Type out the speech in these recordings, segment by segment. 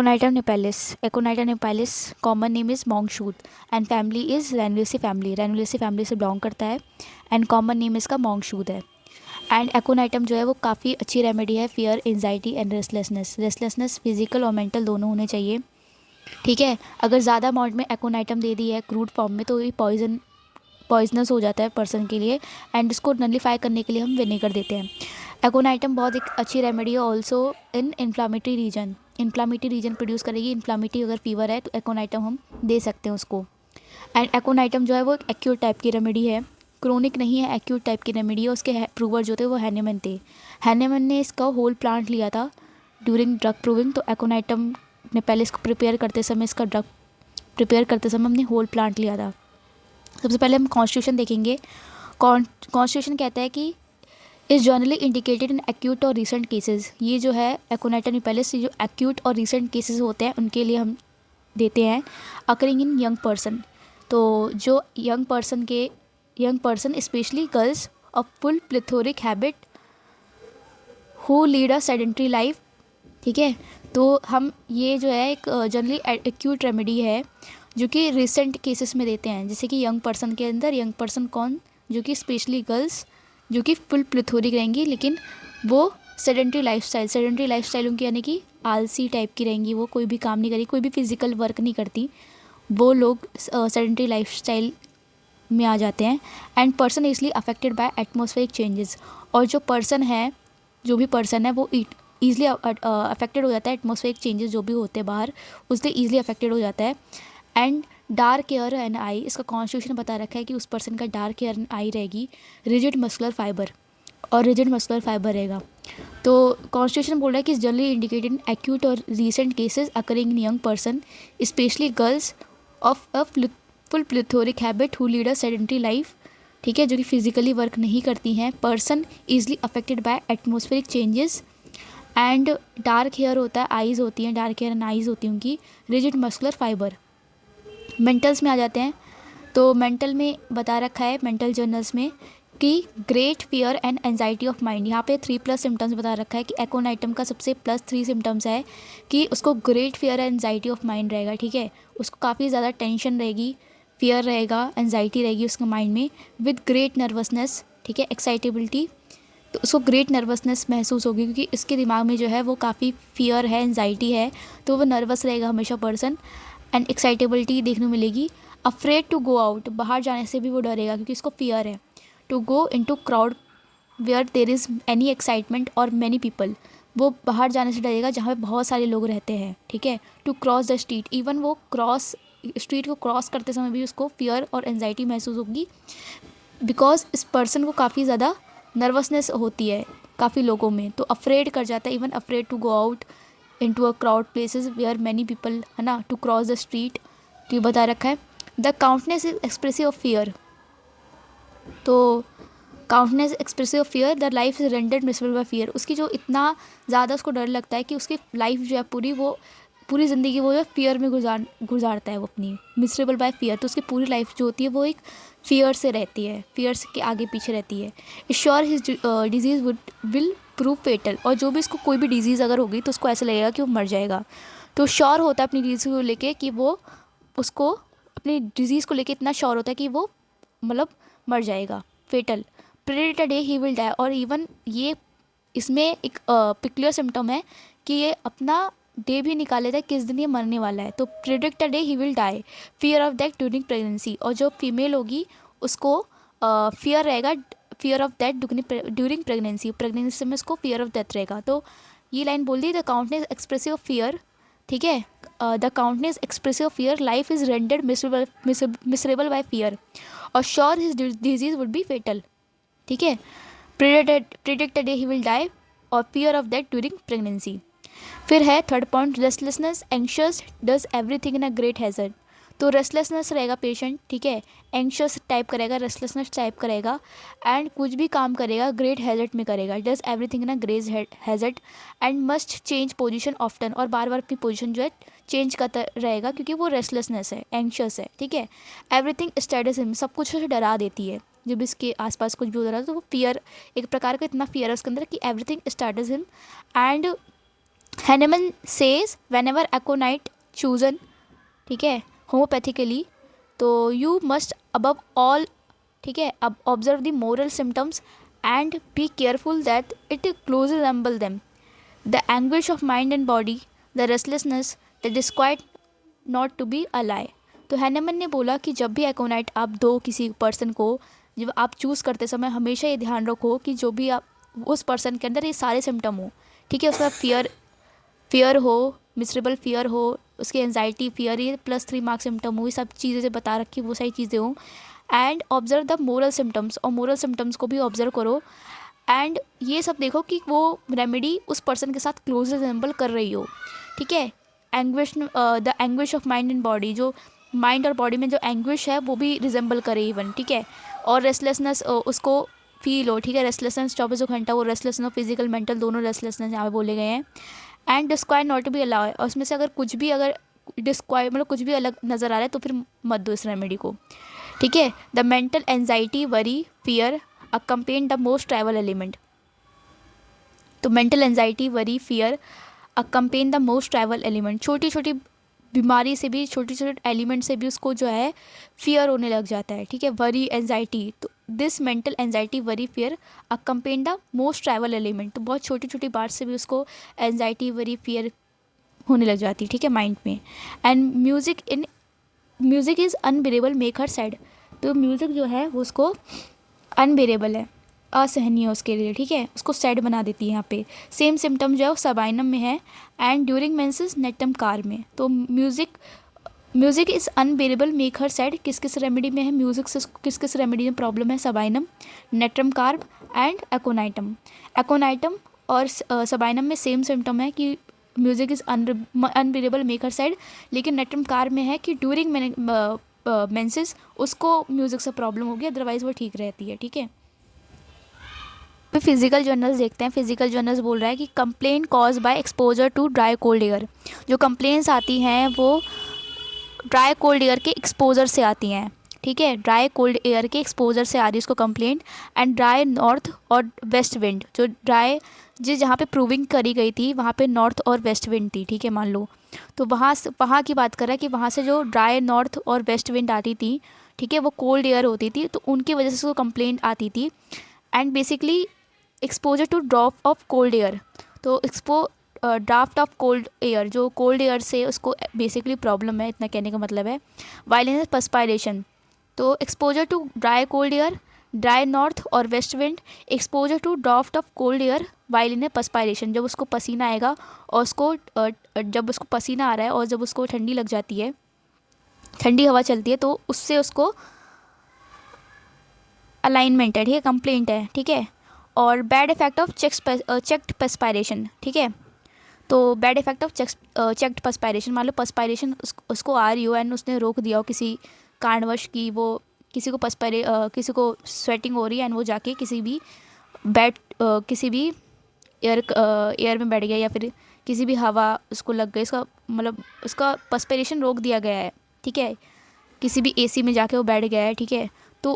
Aconitum nipalis. Aconitum nipalis common name is monkshoot and family is Ranuaceae family. Ranuaceae family से belong करता है and common name इसका monkshoot है. And एक्ोनाइटम जो है वो काफ़ी अच्छी रेमेडी है fear, anxiety and restlessness. Restlessness physical और मेंटल दोनों होने चाहिए. ठीक है, अगर ज़्यादा अमाउंट में एक्ोनाइटम दे दी है क्रूड फॉर्म में तो ये पॉइजनस हो जाता है पर्सन के लिए एंड इसको नलीफाई करने के लिए हम विनेगर देते हैं. एक्ोनाइटम बहुत एक अच्छी रेमेडी है also in inflammatory region. Inflammatory region produce करेगी. इन्फ्लामेटरी अगर फीवर है तो एक्ोनाइटम हम दे सकते हैं उसको. एंड एक्ोनाइटम जो है वो एक एक्यूट टाइप की रेमेडी है, क्रोनिक नहीं है, एक्यूट टाइप की रेमेडी है. उसके प्रूवर जो थे वो हैनेमन थे. हैनेमन ने इसका होल प्लांट लिया था ड्यूरिंग ड्रग प्रूविंग. तो एक्ोनाइटम ने पहले इसको प्रिपेयर करते समय, इसका ड्रग प्रिपेयर करते समय हमने होल प्लांट लिया था. सबसे पहले हम कॉन्स्टिट्यूशन देखेंगे. कॉन्स्टिट्यूशन कहता है कि is generally indicated in acute और रिसेंट केसेस. ये जो है एक्ोनाइटम निपेलिस जो एक्यूट और रिसेंट केसेस होते हैं उनके लिए हम देते हैं. Occurring in young person. तो जो young person specially girls of full plethoric habit who lead a sedentary life. ठीक है, तो हम ये जो है एक जनरली एक्यूट रेमेडी है जो कि रिसेंट केसेस में देते हैं. जैसे कि यंग पर्सन के अंदर, यंग पर्सन कौन, जो कि स्पेशली गर्ल्स जो कि फुल प्लेथोरिक रहेंगी लेकिन वो सेडेंट्री लाइफस्टाइल उनकी यानी कि आलसी टाइप की रहेंगी. वो कोई भी काम नहीं करेगी, कोई भी फिजिकल वर्क नहीं करती. वो लोग सेडेंट्री लाइफस्टाइल में आ जाते हैं. And person easily affected by atmospheric changes. और जो भी पर्सन है वो ईजिली अफेक्टेड हो जाता है. एटमॉस्फेरिक चेंजेस जो भी होते हैं बाहर उससे ईजिली अफेक्टेड हो जाता है. And dark hair and eye. इसका कॉन्स्टिट्यूशन बता रखा है कि उस पर्सन का डार्क हेयर एंड आई रहेगी. रिजिड मस्कुलर फाइबर रहेगा. तो कॉन्स्टिट्यूशन बोल रहा है कि जनरली इंडिकेटेड इन एक्यूट और recent cases occurring in young person specially girls of a full plethoric habit who lead a sedentary life. ठीक है, जो कि फिजिकली वर्क नहीं करती हैं. Person easily affected by atmospheric changes. And dark hair होता है, आइज़ होती हैं, डार्क हेयर एंड आइज़ होती हैं उनकी. Rigid muscular fibre. मेंटल्स में आ जाते हैं. तो मेंटल में बता रखा है मेंटल जर्नल्स में कि great fear and anxiety of mind. यहाँ पे 3+ सिम्टम्स बता रखा है कि एक्ोनाइटम का सबसे +3 सिम्टम्स है कि उसको great fear and anxiety of mind रहेगा. ठीक है, उसको काफ़ी ज़्यादा टेंशन रहेगी, फियर रहेगा, एंजाइटी रहेगी उसके माइंड में. With great nervousness. ठीक है, एक्साइटेबिलिटी. तो उसको ग्रेट नर्वसनेस महसूस होगी क्योंकि इसके दिमाग में जो है वो काफ़ी फियर है, एंजाइटी है, तो वो नर्वस रहेगा हमेशा पर्सन. एंड एक्साइटेबिलिटी देखने को मिलेगी. Afraid to go out. बाहर जाने से भी वो डरेगा क्योंकि इसको फियर है. To go into crowd where there is any excitement or many people. वो बाहर जाने से डरेगा जहाँ पे बहुत सारे लोग रहते हैं. ठीक है, to cross the street. Even वो स्ट्रीट को क्रॉस करते समय भी उसको फियर और एंजाइटी महसूस होगी बिकॉज इस पर्सन को काफ़ी ज़्यादा नर्वसनेस होती है काफ़ी लोगों में. तो अफ्रेड कर जाता है. Even afraid to go out into a crowd places where many people, है ना, टू क्रॉस द स्ट्रीट. तो ये बता रखा है. The countenance is expressive of fear. तो countenance expressive of fear. The life is rendered miserable by fear. उसकी जो इतना ज़्यादा उसको डर लगता है कि उसकी लाइफ जो है पूरी ज़िंदगी वो है फियर में गुजारता है वो अपनी. Miserable by fear. तो उसकी पूरी लाइफ जो होती है वो एक फियर से रहती है, फियर के आगे पीछे रहती है. Sure his disease will prove fatal. और जो भी इसको कोई भी डिजीज़ अगर होगी तो उसको ऐसा लगेगा कि वो मर जाएगा. तो श्योर होता है अपनी डिजीज़ को लेके कि वो उसको अपनी डिजीज़ को लेके इतना श्योर होता है कि वो मतलब मर जाएगा. Fatal. Predict a day he will die. और इवन ये इसमें एक पिक्युलर सिम्टम है कि ये अपना डे भी निकाल लेता है किस दिन ये मरने वाला है. तो predict a day he will die. Fear of death during pregnancy. और जो फीमेल होगी उसको फियर रहेगा, fear of death during pregnancy में उसको फियर ऑफ डेथ रहेगा. तो ये लाइन बोल दी. The countenance expressive of fear. ठीक है, the countenance expressive of fear. Life is rendered miserable by fear. और sure his disease would be fatal. ठीक है, predict a day he will die और fear of death during pregnancy. फिर है third point, restlessness. Anxious does everything in a great hazard. तो restlessness रहेगा patient. ठीक है, एंक्शस टाइप करेगा, रेस्टलेसनेस टाइप करेगा एंड कुछ भी काम करेगा ग्रेट हैजर्ड में करेगा. Does everything in a great hazard and must change position often. और बार बार अपनी पोजीशन जो है चेंज करता रहेगा क्योंकि वो रेस्टलेसनेस है, एंक्शस है. ठीक है, एवरीथिंग स्टैडस हिम. सब कुछ उसे डरा देती है. जब इसके आसपास कुछ भी हो रहा है तो वो फियर, एक प्रकार का इतना फियर है उसके अंदर कि everything starts him. And Hahnemann says whenever aconite chosen, ठीक है, होम्योपैथिकली, तो यू मस्ट अबव ऑल, ठीक है, अब observe the moral symptoms and be careful that it close resemble them, the anguish of mind and body, the restlessness that is quite not to be allay. तो Hahnemann ने बोला कि जब भी एकोनाइट आप दो किसी पर्सन को, जब आप चूज़ करते समय हमेशा ये ध्यान रखो कि जो भी आप उस पर्सन के अंदर ये सारे सिम्टम हो, ठीक है, उसका फियर हो, मिसरेबल फियर हो, उसकी एनजाइटी फियर, ये +3 मार्क सिम्टम हो, ये सब चीज़ें जो बता रखी वो सारी चीज़ें हों। And observe the moral symptoms, और मोरल सिम्टम्स को भी ऑब्जर्व करो। एंड ये सब देखो कि वो रेमेडी उस पर्सन के साथ क्लोज रिजेंबल कर रही हो, ठीक है। Anguish, the anguish of mind and body, जो माइंड और बॉडी में जो एंग्विश है वो भी रिजेंबल करे इवन, ठीक है। और रेस्टलेसनेस उसको फील हो, ठीक है, रेस्टलेसनेस 24 घंटा, वो रेस्टलेसनेस फिजिकल मेंटल दोनों रेस्टलेसनेस यहाँ पे बोले गए हैं। And disquiet not to be allow, और उसमें से अगर कुछ भी अगर डिस्क्वायर मतलब कुछ भी अलग नज़र आ रहा है तो फिर मत दो इस रेमेडी को, ठीक है। The mental anxiety worry fear accompany the most travel element, तो mental anxiety worry fear accompany the most travel element, छोटी छोटी बीमारी से भी, छोटे छोटे एलिमेंट से भी उसको जो है फियर होने लग जाता है, ठीक है, वरी एनजाइटी। तो this mental anxiety worry fear accompany the most travel element, तो बहुत छोटी छोटी बात से भी उसको एनजाइटी वरी फियर होने लग जाती है, ठीक है, माइंड में। And music is unbearable make her sad, तो म्यूज़िक जो है वो उसको अनबेरेबल है, असहनीय उसके लिए, ठीक है, उसको सैड बना देती है। यहाँ पे सेम सिम्टम जो है वो सबाइनम में है एंड ड्यूरिंग मेंसेस नेटम कार में। तो music is unbearable make her sad किस किस रेमेडी में है, म्यूज़िक से किस किस रेमेडी में प्रॉब्लम है, सबाइनम, नेट्रम कार्ब एंड एकोनाइटम। एकोनाइटम और सबाइनम में सेम सिम्टम है कि music is unbearable make her sad, लेकिन नेट्रम कार्ब में है कि ड्यूरिंग मेंसेस उसको म्यूज़िक से प्रॉब्लम होगी, अदरवाइज़ वो ठीक रहती है, ठीक है। फिर फिजिकल जर्नल्स देखते हैं। फिजिकल जर्नल्स बोल रहा है कि complain caused by exposure to dry cold air, जो कंप्लेंट्स आती हैं वो ड्राई कोल्ड एयर के एक्सपोजर से आती हैं, ठीक है, ड्राई कोल्ड एयर के एक्सपोजर से आ रही है उसको कंप्लेंट। एंड ड्राई नॉर्थ और वेस्ट विंड, जो ड्राई जहाँ पे प्रूविंग करी गई थी वहाँ पे नॉर्थ और वेस्ट विंड थी, ठीक है, मान लो, तो वहाँ की बात कर रहा है कि वहाँ से जो ड्राई नॉर्थ और वेस्ट विंड आती थी, ठीक है, वो कोल्ड एयर होती थी, तो उनकी वजह से उसको कंप्लेंट आती थी। And basically exposure to drop of cold air, तो ड्राफ्ट ऑफ कोल्ड एयर, जो कोल्ड एयर से उसको बेसिकली प्रॉब्लम है, इतना कहने का मतलब है। वायलेंस पर्सपायरेशन, तो exposure to dry cold air, dry north और west wind, exposure to draught of cold air violence perspiration, जब उसको पसीना आएगा और उसको जब उसको पसीना आ रहा है और जब उसको ठंडी लग जाती है, ठंडी हवा चलती है, तो उससे उसको अलाइनमेंट है, ठीक है, कंप्लेंट है, ठीक है। और बैड इफेक्ट ऑफ चेक्ड पर्सपायरेशन, ठीक है, तो बैड इफेक्ट ऑफ चेक्ड पर्सपायरेशन, मान लो पर्सपायरेशन उसको आ रही हो एंड उसने रोक दिया हो किसी कारणवश की, वो किसी को किसी को स्वेटिंग हो रही है एंड वो जाके किसी भी किसी भी एयर में बैठ गया या फिर किसी भी हवा उसको लग गई, इसका मतलब उसका पर्सपायरेशन रोक दिया गया है, ठीक है, किसी भी एसी में जाके वो बैठ गया है, ठीक है, तो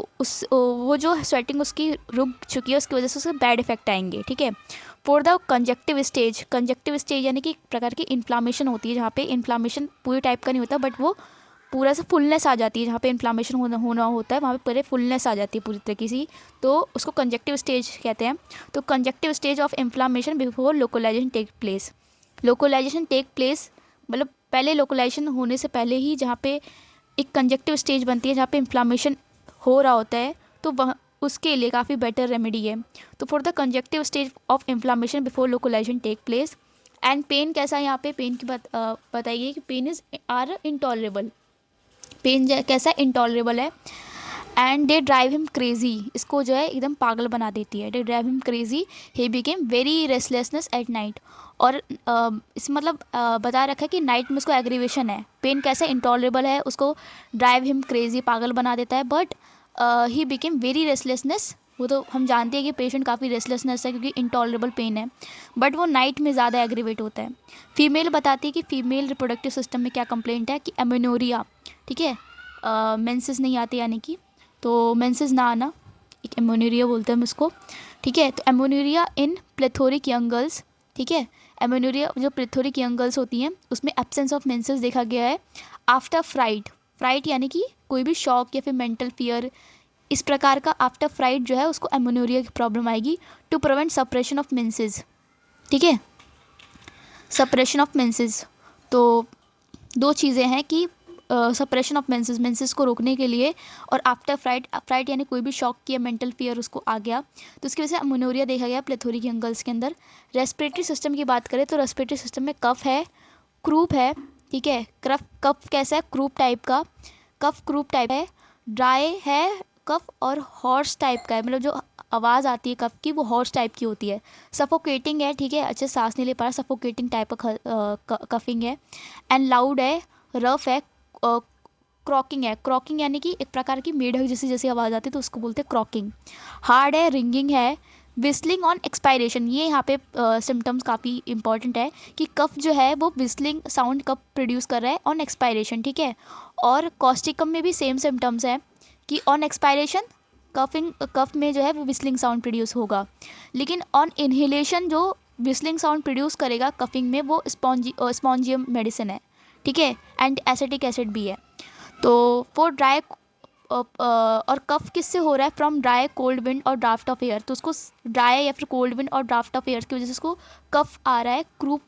वो जो स्वेटिंग उसकी रुक चुकी है उसकी वजह से उसे बैड इफेक्ट आएंगे, ठीक है। फॉर द कंजक्टिव स्टेज यानी कि एक प्रकार की इन्फ्लामेशन होती है, जहाँ पे इन्फ्लामेशन पूरे टाइप का नहीं होता बट वो पूरा से फुलनेस आ जाती है, जहाँ पे इन्फ्लामेशन होना होता है वहाँ पे पूरे फुलनेस आ जाती है पूरी तरीके से, तो उसको कंजक्टिव स्टेज कहते हैं। तो congestive stage of inflammation before localisation take place, localisation take place मतलब पहले लोकलाइजेशन होने से पहले ही जहाँ पे एक कंजक्टिव स्टेज बनती है जहाँ पे इन्फ्लामेशन हो रहा होता है, तो वह उसके लिए काफ़ी बेटर रेमेडी है। तो for the congestive stage of inflammation before localisation take place. And pain कैसा है, यहाँ पे पेन की बात बताइए कि pain is are intolerable, pain कैसा इंटॉलरेबल है। And they drive him crazy, इसको जो है एकदम पागल बना देती है, they drive him crazy, he became very restlessness at night. और इस मतलब बता रखा है कि नाइट में उसको एग्रीवेशन है, पेन कैसा इंटॉलरेबल है, उसको ड्राइव हिम क्रेजी पागल बना देता है, but he became very restlessness, वो तो हम जानते हैं कि पेशेंट काफ़ी रेस्टलेसनेस है क्योंकि इंटॉलरेबल पेन है, बट वो नाइट में ज़्यादा एग्रीवेट होता है। फीमेल बताती है कि फीमेल रिप्रोडक्टिव सिस्टम में क्या कंप्लेंट है कि एमेनोरिया, ठीक है, मेंसेस नहीं आती यानी कि, तो मेंसेस ना आना, एक एमोनेरिया बोलते हैं हम इसको, ठीक है। तो एमोनेरिया इन प्लेथोरिक यंग गर्ल्स, ठीक है, एमेनोरिया जो प्लेथोरिक यंग गर्ल्स होती हैं उसमें एब्सेंस ऑफ मेंसेस देखा गया है आफ्टर फ्राइट। फ्राइट यानी कि कोई भी शॉक या फिर मेंटल फियर, इस प्रकार का आफ्टर फ्राइट जो है उसको एमेनोरिया की प्रॉब्लम आएगी। To prevent suppression of menses, ठीक है, सप्रेशन ऑफ मेंसेस। तो दो चीज़ें हैं कि सप्रेशन ऑफ मेंसेस, मेंसेस को रोकने के लिए, और आफ्टर फ्राइट, फ्राइट यानी कोई भी शॉक किया मेंटल फियर उसको आ गया तो उसकी वजह से अमोनोरिया देखा गया प्लेथोरिक यंग गर्ल्स के अंदर। रेस्पिरेटरी सिस्टम की बात करें तो रेस्पिरेटरी सिस्टम में कफ है, क्रूप है, ठीक है। कफ कैसा है, क्रूप टाइप का, कफ क्रूप टाइप है। ड्राई है कफ और हॉर्स टाइप का है, मतलब जो आवाज़ आती है कफ की वो हॉर्स टाइप की होती है। सफोकेटिंग है, ठीक है, अच्छे सांस नहीं ले पा रहा, सफोकेटिंग टाइप का कफिंग है। एंड लाउड है, रफ है, क्रॉकिंग है। क्रॉकिंग यानी कि एक प्रकार की मेढक जैसी जैसी आवाज़ आती है तो उसको बोलते हैं क्रॉकिंग। हार्ड है, रिंगिंग है, विस्लिंग ऑन एक्सपायरेशन। ये यहाँ पे सिम्टम्स काफ़ी इंपॉर्टेंट है कि कफ जो है वो विस्लिंग साउंड कब प्रोड्यूस कर रहा है, ऑन एक्सपायरेशन, ठीक है। और कॉस्टिकम में भी सेम सिम्टम्स है कि ऑन एक्सपायरेशन कफ में जो है वो विस्लिंग साउंड प्रोड्यूस होगा, लेकिन ऑन इन्हेलेशन जो विस्लिंग साउंड प्रोड्यूस करेगा कफिंग में वो स्पॉन्जियम मेडिसिन है, ठीक है, एंड एसिटिक एसिड भी है। तो फॉर ड्राई और कफ किससे हो रहा है, फ्रॉम ड्राई कोल्ड विंड और ड्राफ्ट ऑफ एयर, तो उसको ड्राई या फिर कोल्ड विंड और ड्राफ्ट ऑफ एयर की वजह से उसको कफ आ रहा है। क्रूप,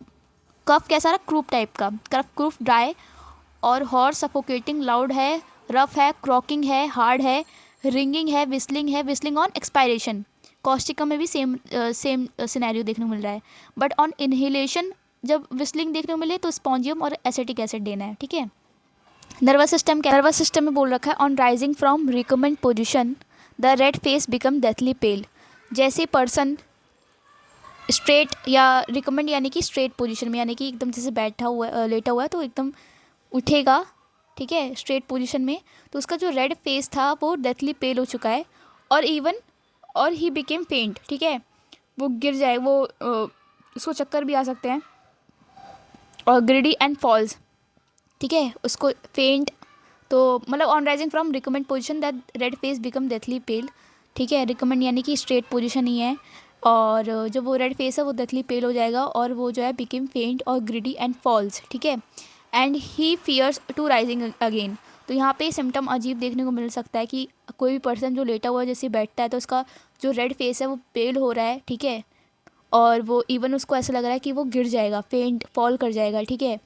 कफ कैसा रहा, क्रूप टाइप का, कफ क्रूप ड्राई और हॉर्स, सफोकेटिंग, लाउड है, रफ है, क्रॉकिंग है, हार्ड है, रिंगिंग है, विस्लिंग ऑन एक्सपायरेशन। कॉस्टिका में भी सेम सिनेरियो देखने को मिल रहा है, बट ऑन इनहेलेशन जब विस्लिंग देखने को मिले तो स्पॉन्जियम और एसिटिक एसिड देना है, ठीक है। नर्वस सिस्टम में बोल रखा है on rising from recumbent position the red face become deathly pale. जैसे पर्सन स्ट्रेट या रिकमेंड यानी कि स्ट्रेट पोजीशन में, यानी कि एकदम जैसे बैठा हुआ लेटा हुआ है तो एकदम उठेगा, ठीक है, स्ट्रेट पोजीशन में, तो उसका जो रेड फेस था वो डेथली पेल हो चुका है। और ही बिकेम फेंट, ठीक है, वो गिर जाए, वो उसको चक्कर भी आ सकते हैं। और ग्रिडी एंड फॉल्स, ठीक है, उसको फेंट, तो मतलब on rising from recumbent position that red face become deathly pale, ठीक है। रिकमेंड यानी कि स्ट्रेट पोजीशन ही है, और जो वो रेड फेस है वो डेथली पेल हो जाएगा, और वो जो है बिकम फेंट और ग्रिडी एंड फॉल्स, ठीक है। And he fears to rising again. तो यहाँ पे सिम्टम अजीब देखने को मिल सकता है कि कोई भी पर्सन जो लेटा हुआ है जैसे बैठता है तो उसका जो रेड फेस है वो पेल हो रहा है, ठीक है, और वो इवन उसको ऐसा लग रहा है कि वो गिर जाएगा, फेंट फॉल कर जाएगा, ठीक है।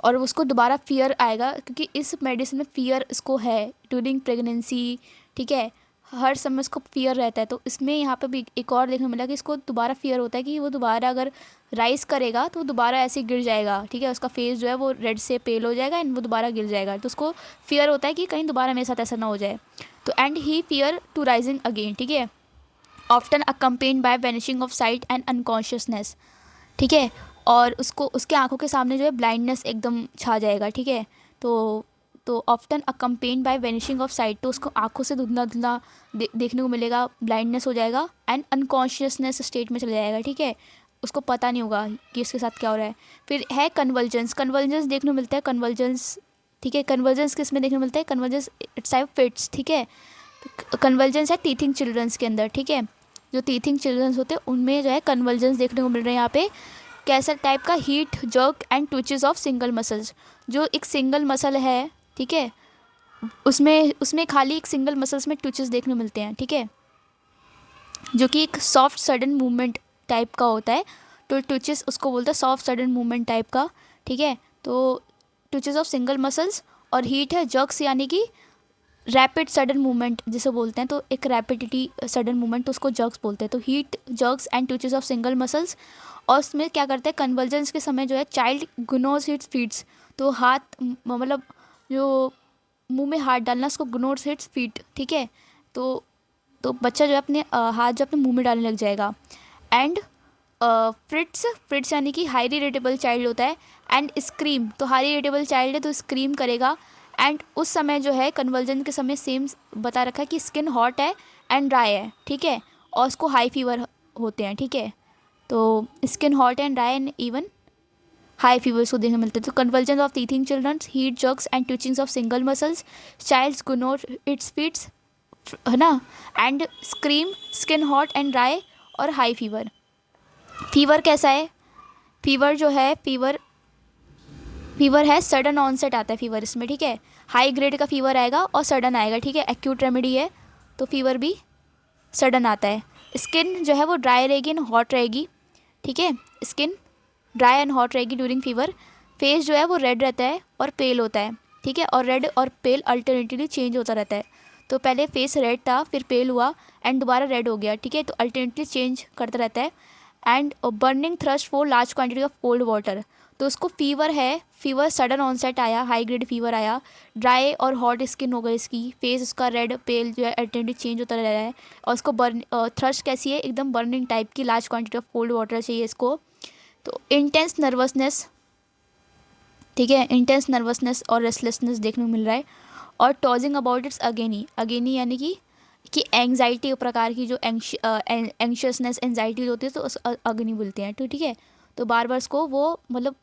और उसको दोबारा फियर आएगा क्योंकि इस मेडिसिन में फियर इसको है ड्यूरिंग प्रेगनेंसी, ठीक है, हर समय उसको फियर रहता है। तो इसमें यहाँ पे भी एक और देखने को मिला कि इसको दोबारा फियर होता है कि वो दोबारा अगर राइस करेगा तो दोबारा ऐसे गिर जाएगा, ठीक है, उसका फेस जो है वो रेड से पेल हो जाएगा एंड वो दोबारा गिर जाएगा, तो उसको फियर होता है कि कहीं दोबारा मेरे साथ ऐसा ना हो जाए। तो and he fear to rising again, ठीक है, often accompanied by vanishing of sight and unconsciousness, ठीक है, और उसको उसके आंखों के सामने जो है ब्लाइंडनेस एकदम छा जाएगा, ठीक है। तो often accompanied by vanishing of sight, तो उसको आंखों से धुंधला धुंधला देखने को मिलेगा, ब्लाइंडनेस हो जाएगा एंड अनकॉन्शियसनेस स्टेट में चला जाएगा, ठीक है, उसको पता नहीं होगा कि इसके साथ क्या हो रहा है। फिर है कन्वर्जेंस, कन्वर्जेंस देखने को मिलता है, कन्वर्जेंस, ठीक है, कन्वर्जेंस किस में देखने को मिलता है, कन्वर्जेंस इट्स टाइप फिट्स, ठीक है। कन्वर्जेंस है टीथिंग चिल्ड्रंस के अंदर, ठीक है, जो टीथिंग चिल्ड्रंस होते हैं उनमें जो है कन्वर्जेंस देखने को मिल रहे हैं यहाँ पे। कैसा टाइप का, heat, jerk and twitches of single muscles, जो एक सिंगल मसल है, ठीक है, उसमें खाली एक सिंगल मसल्स में ट्विचेस देखने मिलते हैं, ठीक है, जो कि एक सॉफ्ट सडन मूवमेंट टाइप का होता है। तो ट्विचेस उसको बोलते हैं सॉफ्ट सडन मूवमेंट टाइप का, ठीक है। तो ट्विचेस ऑफ सिंगल मसल्स, और हीट है, जर्क्स यानी कि रैपिड सडन मूवमेंट जिसे बोलते हैं, तो एक रैपिडिटी सडन मूवमेंट तो उसको जर्क्स बोलते हैं। तो heat, jerks and twitches of single muscles. और उसमें क्या करते हैं, कन्वर्जेंस के समय जो है चाइल्ड ग्नोज हिट्स फीट्स, तो हाथ मतलब जो मुंह में हाथ डालना उसको ग्नोज हिट्स फीट, ठीक है, तो बच्चा जो है अपने हाथ जो अपने मुंह में डालने लग जाएगा। एंड फ्रिट्स यानी कि हाईली इरिटेबल चाइल्ड होता है, एंड स्क्रीम, तो हाईली इरिटेबल चाइल्ड है तो स्क्रीम करेगा। एंड उस समय जो है कन्वर्जन के समय सेम बता रखा है कि स्किन हॉट है एंड ड्राई है, ठीक है, और उसको हाई फीवर होते हैं, ठीक है। तो skin hot and dry and even high fevers को देखने मिलते हैं। तो conversion of teething childrens, heat, jerks and twitchings of single muscles, child's gnaw its fists, है ना, and scream, skin hot and dry और हाई फीवर। फीवर कैसा है, फीवर जो है, फीवर है सडन ऑनसेट आता है फीवर इसमें, ठीक है। हाई ग्रेड का फीवर आएगा और सडन आएगा, ठीक है। एक्यूट रेमेडी है तो फीवर भी सडन आता है। स्किन जो है वो ड्राई रहेगी एंड हॉट रहेगी, ठीक है। स्किन ड्राई एंड हॉट रहेगी ड्यूरिंग फीवर। फेस जो है वो रेड रहता है और पेल होता है, ठीक है। और रेड और पेल अल्टरनेटिवली चेंज होता रहता है। तो पहले फेस रेड था, फिर पेल हुआ एंड दोबारा रेड हो गया, ठीक है। तो अल्टरनेटली चेंज करता रहता है। And burning thrust for large quantity of cold water. तो उसको फीवर है, फीवर सडन ऑनसेट आया, हाई ग्रेड फीवर आया, ड्राई और हॉट स्किन हो गई इसकी, फेस उसका रेड पेल जो है अल्टरनेटली चेंज होता रह रहा है। और उसको थ्रस्ट कैसी है, एकदम बर्निंग टाइप की, large quantity of cold water चाहिए इसको। तो इंटेंस नर्वसनेस, ठीक है, इंटेंस नर्वसनेस और रेस्टलेसनेस देखने को मिल रहा है। और टॉजिंग अबाउट इट्स अगेनी यानी कि एंग्जाइटी एक प्रकार की, जो एंग्शियसनेस एंग्जाइटी होती है तो उस अग्नि बोलते हैं, तो ठीक है। तो बार बार उसको वो मतलब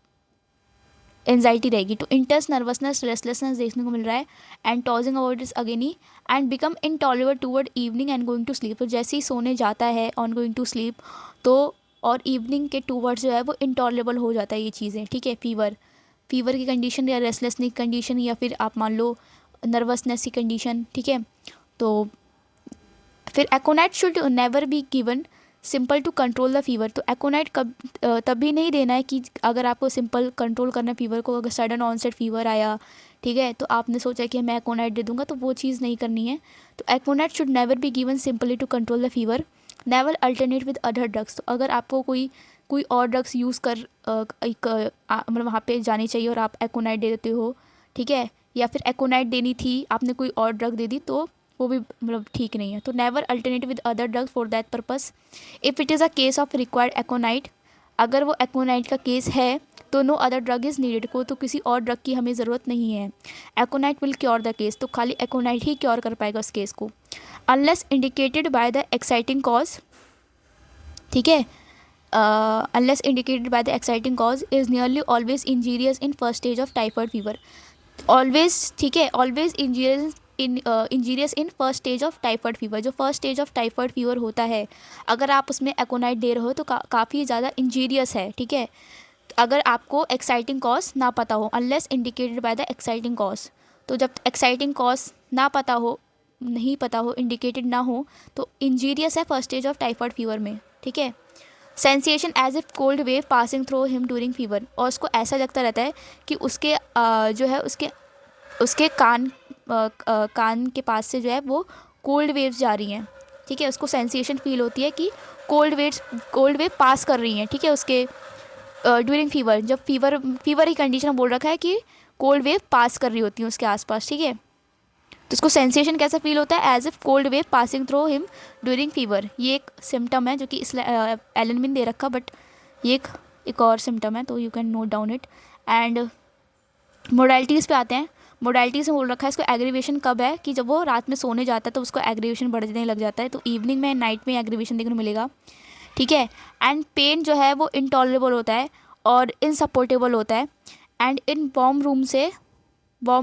एंजाइटी रहेगी। तो इंटेंस नर्वसनेस रेस्टलेसनेस देखने को मिल रहा है। And tossing about its agony and become intolerable toward evening and going to sleep. तो जैसे ही सोने जाता है ऑन गोइंग टू स्लीप, तो और इवनिंग के टूवर्ड्स जो है वो इनटॉलरेबल हो जाता है ये चीज़ें, ठीक है। फीवर की कंडीशन या रेस्टलेसनेस की कंडीशन या फिर आप मान लो नर्वसनेस की कंडीशन, ठीक है। तो फिर aconite should never be given simple to control the fever. तो एकोनाइट कब तभी नहीं देना है कि अगर आपको सिंपल कंट्रोल करना है फीवर को। अगर सडन ऑनसेट फीवर आया, ठीक है, तो आपने सोचा कि मैं एकोनाइट दे दूंगा, तो वो चीज़ नहीं करनी है। तो aconite should never be given simply to control the fever, never alternate with other drugs. तो अगर आपको कोई और ड्रग्स यूज़ कर मतलब वहाँ पे जानी चाहिए और आप एकोनाइट दे देते हो, ठीक है, या फिर एकोनाइट देनी थी आपने कोई और ड्रग दे दी, तो वो भी मतलब ठीक नहीं है। तो never alternate with other drugs for that purpose. If it is a case of required aconite, अगर वो एकोनाइट का केस है तो no other drug is needed, को तो किसी और ड्रग की हमें ज़रूरत नहीं है। एकोनाइट विल क्योर द केस, तो खाली एकोनाइट ही क्योर कर पाएगा उस केस को, unless indicated by the exciting cause, ठीक है। Unless indicated by the exciting cause is nearly always injurious in first stage of typhoid fever. Always, ठीक है, always injurious in first stage of typhoid fever. जो first stage of typhoid fever होता है, अगर आप उसमें एकोनाइट दे रहे हो तो काफ़ी ज़्यादा इंजीरियस है, ठीक है। अगर आपको एक्साइटिंग कॉज ना पता हो, unless indicated by the exciting cause. तो जब एक्साइटिंग कॉज ना पता हो, नहीं पता हो, इंडिकेटेड ना हो, तो इंजीरियस है first stage of typhoid fever में, ठीक है। Sensation as if cold wave passing through him during fever. और उसको ऐसा लगता रहता है कि उसके जो है उसके कान के पास से जो है वो कोल्ड वेव्स जा रही हैं, ठीक है। उसको सेंसेशन फील होती है कि कोल्ड वेव पास कर रही हैं, ठीक है, उसके ड्यूरिंग फीवर। जब फीवर ही कंडीशन बोल रखा है कि कोल्ड वेव पास कर रही होती हैं उसके आसपास, ठीक है। तो उसको सेंसेशन कैसा फील होता है, as if cold wave passing through him during fever. ये एक सिम्टम है जो कि इस एलन में दे रखा, बट ये एक और सिम्टम है, तो you can note down it. And modalities पे आते हैं। मोडालिटीज़ में बोल रखा है इसको एग्रीवेशन कब है, कि जब वो रात में सोने जाता है तो उसको एग्रीवेशन बढ़ने लग जाता है। तो इवनिंग में नाइट में एग्रीवेशन देखने को मिलेगा, ठीक है। एंड पेन जो है वो इनटॉलरेबल होता है और इनसपोर्टेबल होता है। एंड इन वार्म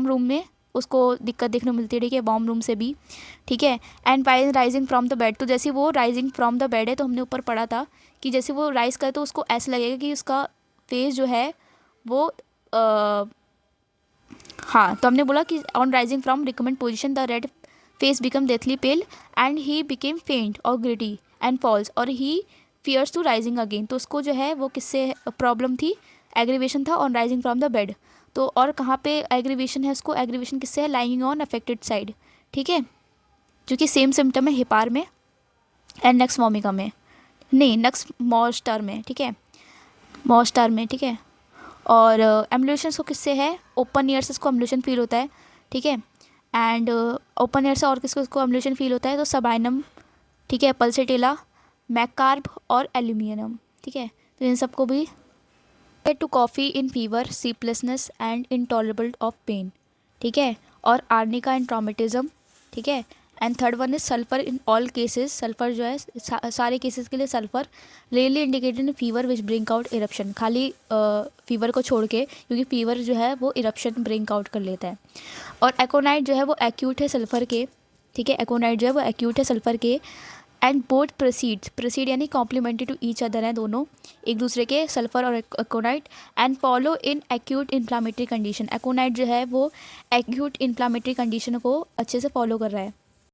रूम में उसको दिक्कत देखने को मिलती है, ठीक है, वार्म रूम से भी, ठीक है। And pine rising from the bed. तो जैसे वो राइजिंग फ्रॉम द बेड है, तो हमने ऊपर पढ़ा था कि जैसे वो राइज करे तो उसको ऐसा लगेगा कि उसका फेस जो है वो हाँ, तो हमने बोला कि on rising from recumbent position the red face become deathly pale and he became फेंट और ग्रिटी एंड फॉल्स और ही फियर्स टू राइजिंग अगेन। तो उसको जो है वो किससे प्रॉब्लम थी, एग्रीवेशन था on rising from the bed. तो और कहाँ पे एग्रीवेशन है, उसको एग्रीवेशन किससे है, लाइंग ऑन अफेक्टेड साइड, ठीक है, जो कि सेम सिम्टम है हिपार में एंड नेक्स्ट मोमिका में, नहीं नेक्स्ट मॉस्टर में, ठीक है, मॉस्टर में, ठीक है। और एम्बुलेशन को किससे है, ओपन ईयर से इसको एम्बुलेशन फील होता है, ठीक है। एंड ओपन ईयर से और किसको एम्बुलेशन फील होता है, तो सबाइनम, ठीक है, पल्सेटेला, मैकार्ब और एल्यूमिनियम, ठीक है। तो इन सबको भी to coffee in fever, sleeplessness and intolerable of pain, ठीक है, और आर्निका एंड ट्रॉमेटिज्म, ठीक है। And third one is sulphur in all cases. Sulphur जो है सारे केसेस के लिए sulphur rarely indicated in fever which bring out eruption, खाली फीवर को छोड़ के, क्योंकि फीवर जो है वो इरप्शन ब्रिंक आउट कर लेता है। और एकोनाइट जो है वो एक्यूट है सल्फर के, ठीक है, एकोनाइट जो है वो एक्यूट है सल्फर के। एंड बोथ प्रोसीड यानी कॉम्प्लीमेंट्री टू ईच अदर हैं दोनों एक दूसरे के, सल्फर और aconite, and follow in acute inflammatory condition. Aconite जो है वो एक्यूट इन्फ्लामेटरी कंडीशन को अच्छे से फॉलो कर रहा है।